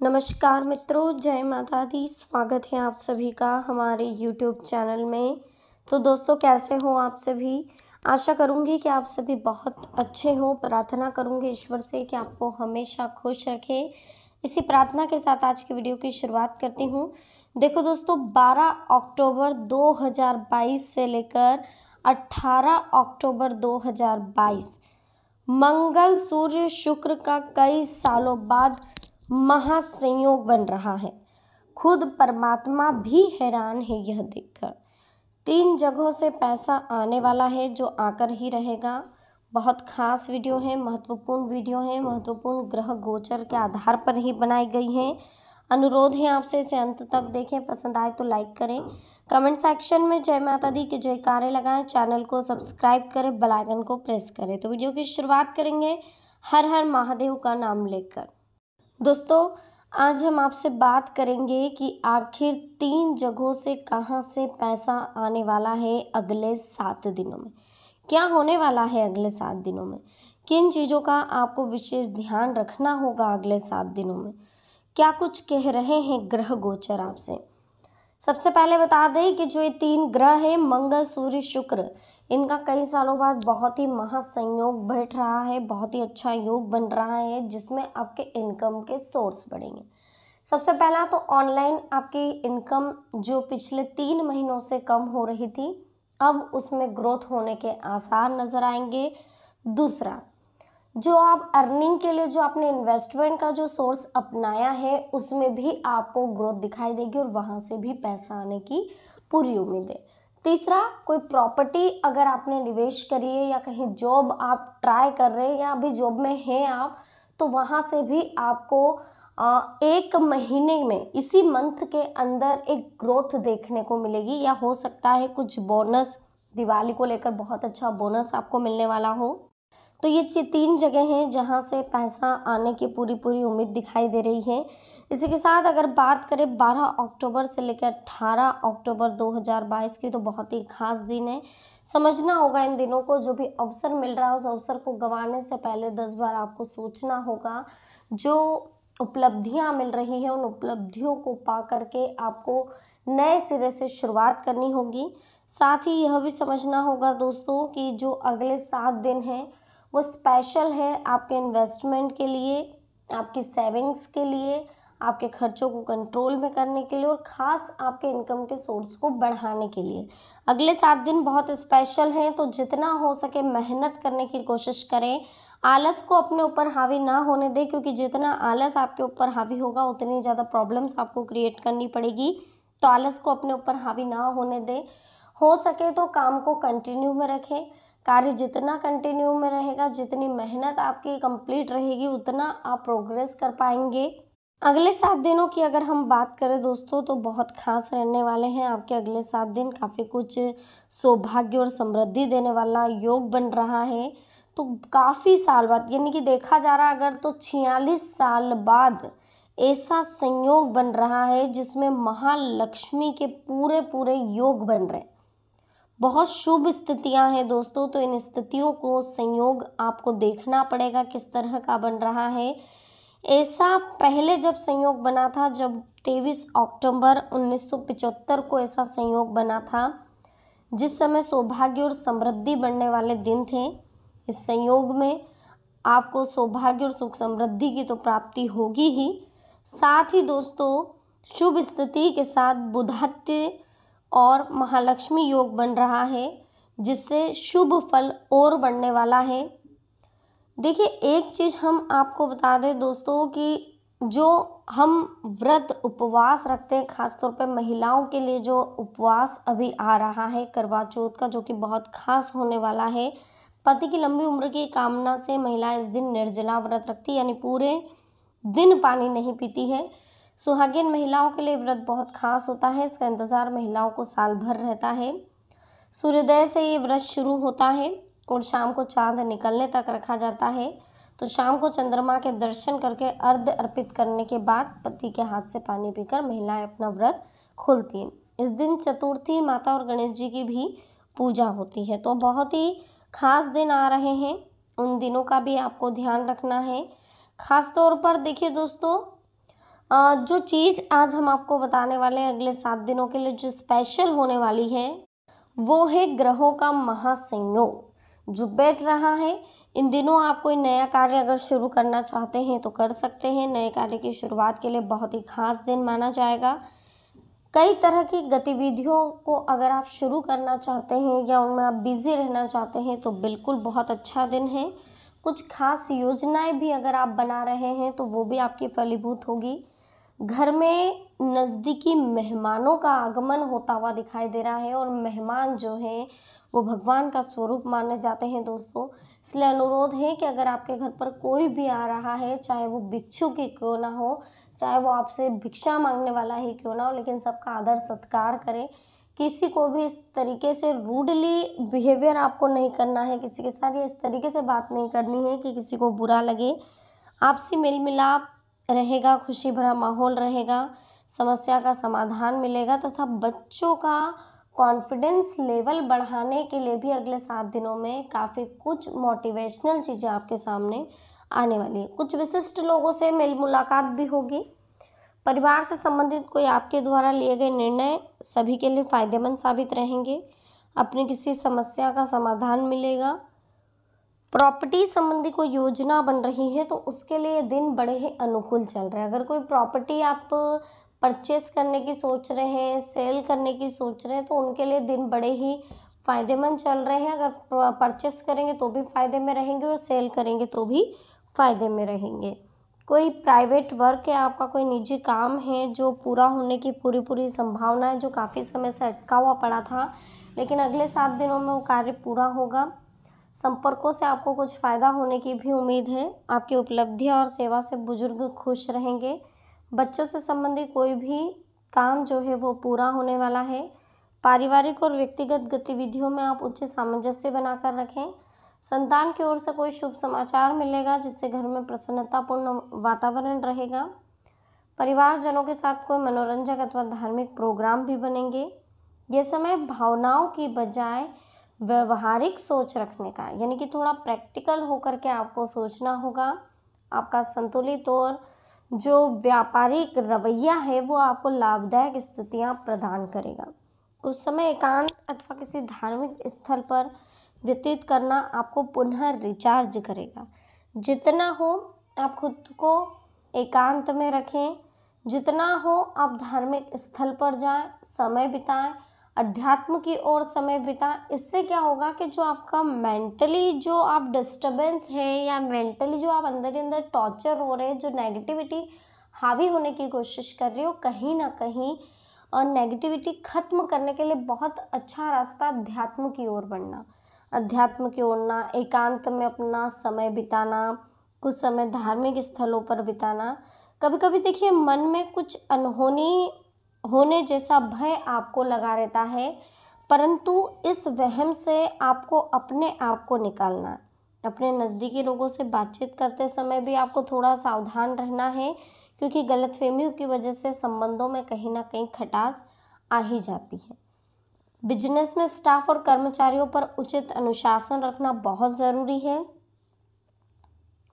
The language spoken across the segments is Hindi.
नमस्कार मित्रों, जय माता दी। स्वागत है आप सभी का हमारे YouTube चैनल में। तो दोस्तों, कैसे हो आप सभी? आशा करूँगी कि आप सभी बहुत अच्छे हो। प्रार्थना करूँगी ईश्वर से कि आपको हमेशा खुश रखे। इसी प्रार्थना के साथ आज की वीडियो की शुरुआत करती हूँ। देखो दोस्तों, 12 अक्टूबर 2022 से लेकर 18 अक्टूबर 2022 मंगल सूर्य शुक्र का कई सालों बाद महासंयोग बन रहा है। खुद परमात्मा भी हैरान है यह देखकर। 3 जगहों से पैसा आने वाला है जो आकर ही रहेगा। बहुत खास वीडियो है, महत्वपूर्ण वीडियो है, महत्वपूर्ण ग्रह गोचर के आधार पर ही बनाई गई है। अनुरोध है आपसे इसे अंत तक देखें। पसंद आए तो लाइक करें, कमेंट सेक्शन में जय माता दी के जयकारे लगाएं, चैनल को सब्सक्राइब करें, बेल आइकन को प्रेस करें। तो वीडियो की शुरुआत करेंगे हर हर महादेव का नाम लेकर। दोस्तों, आज हम आपसे बात करेंगे कि आखिर 3 जगहों से कहां से पैसा आने वाला है अगले 7 दिनों में। क्या होने वाला है अगले 7 दिनों में, किन चीज़ों का आपको विशेष ध्यान रखना होगा अगले 7 दिनों में, क्या कुछ कह रहे हैं ग्रह गोचर आपसे। सबसे पहले बता दें कि जो ये 3 ग्रह हैं, मंगल सूर्य शुक्र, इनका कई सालों बाद बहुत ही महासंयोग बैठ रहा है। बहुत ही अच्छा योग बन रहा है जिसमें आपके इनकम के सोर्स बढ़ेंगे। सबसे पहला तो ऑनलाइन आपकी इनकम जो पिछले 3 महीनों से कम हो रही थी, अब उसमें ग्रोथ होने के आसार नजर आएंगे। दूसरा, जो आप अर्निंग के लिए जो आपने इन्वेस्टमेंट का जो सोर्स अपनाया है उसमें भी आपको ग्रोथ दिखाई देगी और वहां से भी पैसा आने की पूरी उम्मीद है। तीसरा, कोई प्रॉपर्टी अगर आपने निवेश करी है या कहीं जॉब आप ट्राई कर रहे हैं या अभी जॉब में हैं आप, तो वहां से भी आपको 1 महीने में, इसी मंथ के अंदर एक ग्रोथ देखने को मिलेगी। या हो सकता है कुछ बोनस, दिवाली को लेकर बहुत अच्छा बोनस आपको मिलने वाला हो। तो ये 3 जगह हैं जहां से पैसा आने की पूरी उम्मीद दिखाई दे रही है। इसी के साथ अगर बात करें 12 अक्टूबर से लेकर 18 अक्टूबर 2022 की, तो बहुत ही खास दिन है। समझना होगा इन दिनों को, जो भी अवसर मिल रहा है उस अवसर को गंवाने से पहले 10 बार आपको सोचना होगा। जो उपलब्धियां मिल रही हैं उन उपलब्धियों को पा करके आपको नए सिरे से शुरुआत करनी होगी। साथ ही यह भी समझना होगा दोस्तों कि जो अगले 7 दिन हैं वो स्पेशल है आपके इन्वेस्टमेंट के लिए, आपकी सेविंग्स के लिए, आपके खर्चों को कंट्रोल में करने के लिए और ख़ास आपके इनकम के सोर्स को बढ़ाने के लिए। अगले 7 दिन बहुत स्पेशल हैं, तो जितना हो सके मेहनत करने की कोशिश करें। आलस को अपने ऊपर हावी ना होने दें, क्योंकि जितना आलस आपके ऊपर हावी होगा उतनी ज़्यादा प्रॉब्लम्स आपको क्रिएट करनी पड़ेगी। तो आलस को अपने ऊपर हावी ना होने दें। हो सके तो काम को कंटिन्यू में रखें। कार्य जितना कंटिन्यू में रहेगा, जितनी मेहनत आपकी कंप्लीट रहेगी, उतना आप प्रोग्रेस कर पाएंगे। अगले 7 दिनों की अगर हम बात करें दोस्तों, तो बहुत खास रहने वाले हैं आपके अगले 7 दिन। काफ़ी कुछ सौभाग्य और समृद्धि देने वाला योग बन रहा है। तो काफ़ी साल बाद, यानी कि देखा जा रहा अगर, तो 46 साल बाद ऐसा संयोग बन रहा है जिसमें महालक्ष्मी के पूरे योग बन रहे हैं। बहुत शुभ स्थितियां हैं दोस्तों। तो इन स्थितियों को, संयोग आपको देखना पड़ेगा किस तरह का बन रहा है। ऐसा पहले जब संयोग बना था, जब 23 अक्टूबर 1975 को ऐसा संयोग बना था, जिस समय सौभाग्य और समृद्धि बढ़ने वाले दिन थे। इस संयोग में आपको सौभाग्य और सुख समृद्धि की तो प्राप्ति होगी ही, साथ ही दोस्तों शुभ स्थिति के साथ बुधादित्य और महालक्ष्मी योग बन रहा है, जिससे शुभ फल और बढ़ने वाला है। देखिए, एक चीज़ हम आपको बता दें दोस्तों कि जो हम व्रत उपवास रखते हैं, खासतौर पे महिलाओं के लिए जो उपवास अभी आ रहा है करवा चौथ का, जो कि बहुत खास होने वाला है। पति की लंबी उम्र की कामना से महिलाएं इस दिन निर्जला व्रत रखती, यानी पूरे दिन पानी नहीं पीती है। सुहागिन महिलाओं के लिए व्रत बहुत खास होता है। इसका इंतज़ार महिलाओं को साल भर रहता है। सूर्योदय से ये व्रत शुरू होता है और शाम को चांद निकलने तक रखा जाता है। तो शाम को चंद्रमा के दर्शन करके अर्घ्य अर्पित करने के बाद पति के हाथ से पानी पीकर महिलाएं अपना व्रत खोलती हैं। इस दिन चतुर्थी, माता और गणेश जी की भी पूजा होती है। तो बहुत ही खास दिन आ रहे हैं, उन दिनों का भी आपको ध्यान रखना है। खास तौर पर देखिए दोस्तों, जो चीज़ आज हम आपको बताने वाले हैं अगले 7 दिनों के लिए जो स्पेशल होने वाली है, वो है ग्रहों का महासंयोग जो बैठ रहा है। इन दिनों आप कोई नया कार्य अगर शुरू करना चाहते हैं तो कर सकते हैं। नए कार्य की शुरुआत के लिए बहुत ही खास दिन माना जाएगा। कई तरह की गतिविधियों को अगर आप शुरू करना चाहते हैं या उनमें आप बिज़ी रहना चाहते हैं तो बिल्कुल बहुत अच्छा दिन है। कुछ खास योजनाएं भी अगर आप बना रहे हैं तो वो भी आपकी फलीभूत होगी। घर में नज़दीकी मेहमानों का आगमन होता हुआ दिखाई दे रहा है और मेहमान जो हैं वो भगवान का स्वरूप माने जाते हैं दोस्तों। इसलिए अनुरोध है कि अगर आपके घर पर कोई भी आ रहा है, चाहे वो भिक्षुक ही क्यों ना हो, चाहे वो आपसे भिक्षा मांगने वाला ही क्यों ना हो, लेकिन सबका आदर सत्कार करें। किसी को भी इस तरीके से रूडली बिहेवियर आपको नहीं करना है, किसी के साथ या इस तरीके से बात नहीं करनी है कि किसी को बुरा लगे। आपसी मेल मिलाप रहेगा, खुशी भरा माहौल रहेगा, समस्या का समाधान मिलेगा तथा बच्चों का कॉन्फिडेंस लेवल बढ़ाने के लिए भी अगले 7 दिनों में काफ़ी कुछ मोटिवेशनल चीज़ें आपके सामने आने वाली है। कुछ विशिष्ट लोगों से मेल मुलाकात भी होगी। परिवार से संबंधित कोई आपके द्वारा लिए गए निर्णय सभी के लिए फायदेमंद साबित रहेंगे। अपनी किसी समस्या का समाधान मिलेगा। प्रॉपर्टी संबंधी कोई योजना बन रही है तो उसके लिए दिन बड़े ही अनुकूल चल रहे हैं। अगर कोई प्रॉपर्टी आप परचेस करने की सोच रहे हैं, सेल करने की सोच रहे हैं तो उनके लिए दिन बड़े ही फ़ायदेमंद चल रहे हैं। अगर परचेस करेंगे तो भी फ़ायदे में रहेंगे और सेल करेंगे तो भी फ़ायदे में रहेंगे। कोई प्राइवेट वर्क है, आपका कोई निजी काम है जो पूरा होने की पूरी संभावना है, जो काफ़ी समय से अटका हुआ पड़ा था, लेकिन अगले 7 दिनों में वो कार्य पूरा होगा। संपर्कों से आपको कुछ फ़ायदा होने की भी उम्मीद है। आपकी उपलब्धियाँ और सेवा से बुजुर्ग खुश रहेंगे। बच्चों से संबंधित कोई भी काम जो है वो पूरा होने वाला है। पारिवारिक और व्यक्तिगत गतिविधियों में आप उचित सामंजस्य बनाकर रखें। संतान की ओर से कोई शुभ समाचार मिलेगा जिससे घर में प्रसन्नतापूर्ण वातावरण रहेगा। परिवारजनों के साथ कोई मनोरंजक अथवा धार्मिक प्रोग्राम भी बनेंगे। ये समय भावनाओं की बजाय व्यवहारिक सोच रखने का, यानी कि थोड़ा प्रैक्टिकल होकर के आपको सोचना होगा। आपका संतुलित और जो व्यापारिक रवैया है वो आपको लाभदायक स्थितियाँ प्रदान करेगा। कुछ समय एकांत अथवा किसी धार्मिक स्थल पर व्यतीत करना आपको पुनः रिचार्ज करेगा। जितना हो आप खुद को एकांत में रखें, जितना हो आप धार्मिक स्थल पर जाएं, समय बिताएं, अध्यात्म की ओर समय बिताएं। इससे क्या होगा कि जो आपका मेंटली जो आप डिस्टर्बेंस है या मेंटली जो आप अंदर ही अंदर टॉर्चर हो रहे हैं, जो नेगेटिविटी हावी होने की कोशिश कर रही हो, कहीं ना कहीं और नेगेटिविटी खत्म करने के लिए बहुत अच्छा रास्ता अध्यात्म की ओर बढ़ना, अध्यात्म की ओर ना, एकांत में अपना समय बिताना, कुछ समय धार्मिक स्थलों पर बिताना। कभी कभी देखिए मन में कुछ अनहोनी होने जैसा भय आपको लगा रहता है, परंतु इस वहम से आपको अपने आप को निकालना है। अपने नज़दीकी लोगों से बातचीत करते समय भी आपको थोड़ा सावधान रहना है, क्योंकि गलतफहमियों की वजह से संबंधों में कहीं ना कहीं खटास आ ही जाती है। बिजनेस में स्टाफ और कर्मचारियों पर उचित अनुशासन रखना बहुत ज़रूरी है।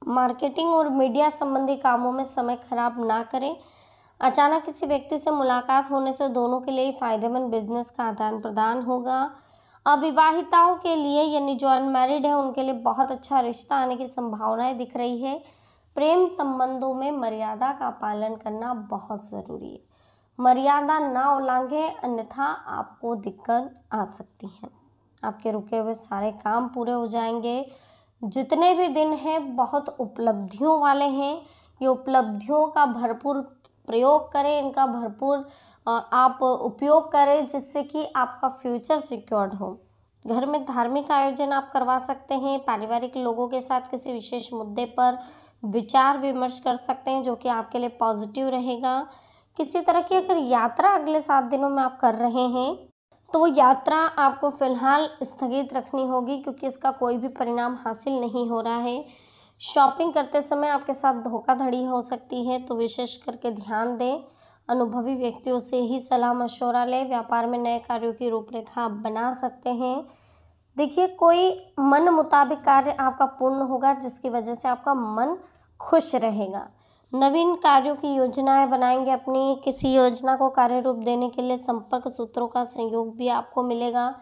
मार्केटिंग और मीडिया संबंधी कामों में समय खराब ना करें। अचानक किसी व्यक्ति से मुलाकात होने से दोनों के लिए फायदेमंद बिजनेस का आदान प्रदान होगा। अविवाहिताओं के लिए यानी जो अनमैरिड है उनके लिए बहुत अच्छा रिश्ता आने की संभावनाएं दिख रही है। प्रेम संबंधों में मर्यादा का पालन करना बहुत ज़रूरी है। मर्यादा ना उल्लंघे, अन्यथा आपको दिक्कत आ सकती है। आपके रुके हुए सारे काम पूरे हो जाएंगे। जितने भी दिन हैं बहुत उपलब्धियों वाले हैं। ये उपलब्धियों का भरपूर प्रयोग करें, इनका भरपूर आप उपयोग करें जिससे कि आपका फ्यूचर सिक्योर्ड हो। घर में धार्मिक आयोजन आप करवा सकते हैं। पारिवारिक लोगों के साथ किसी विशेष मुद्दे पर विचार विमर्श कर सकते हैं जो कि आपके लिए पॉजिटिव रहेगा। किसी तरह की अगर यात्रा अगले 7 दिनों में आप कर रहे हैं तो वो यात्रा आपको फ़िलहाल स्थगित रखनी होगी, क्योंकि इसका कोई भी परिणाम हासिल नहीं हो रहा है। शॉपिंग करते समय आपके साथ धोखाधड़ी हो सकती है, तो विशेष करके ध्यान दें। अनुभवी व्यक्तियों से ही सलाह मशवरा लें। व्यापार में नए कार्यों की रूपरेखा आप बना सकते हैं। देखिए कोई मन मुताबिक कार्य आपका पूर्ण होगा जिसकी वजह से आपका मन खुश रहेगा। नवीन कार्यों की योजनाएं बनाएंगे। अपनी किसी योजना को कार्य रूप देने के लिए संपर्क सूत्रों का सहयोग भी आपको मिलेगा।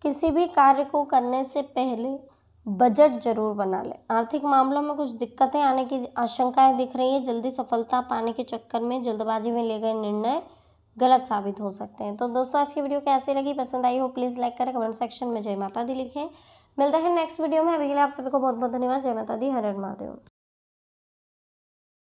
किसी भी कार्य को करने से पहले बजट जरूर बना लें। आर्थिक मामलों में कुछ दिक्कतें आने की आशंकाएं दिख रही है। जल्दी सफलता पाने के चक्कर में जल्दबाजी में लिए गए निर्णय गलत साबित हो सकते हैं। तो दोस्तों, आज की वीडियो कैसी लगी, पसंद आई हो, प्लीज़ लाइक करें, कमेंट सेक्शन में जय माता दी लिखें। मिलते हैं नेक्स्ट वीडियो में। अभी के लिए आप सभी को बहुत बहुत धन्यवाद। जय माता दी, हर हर महादेव।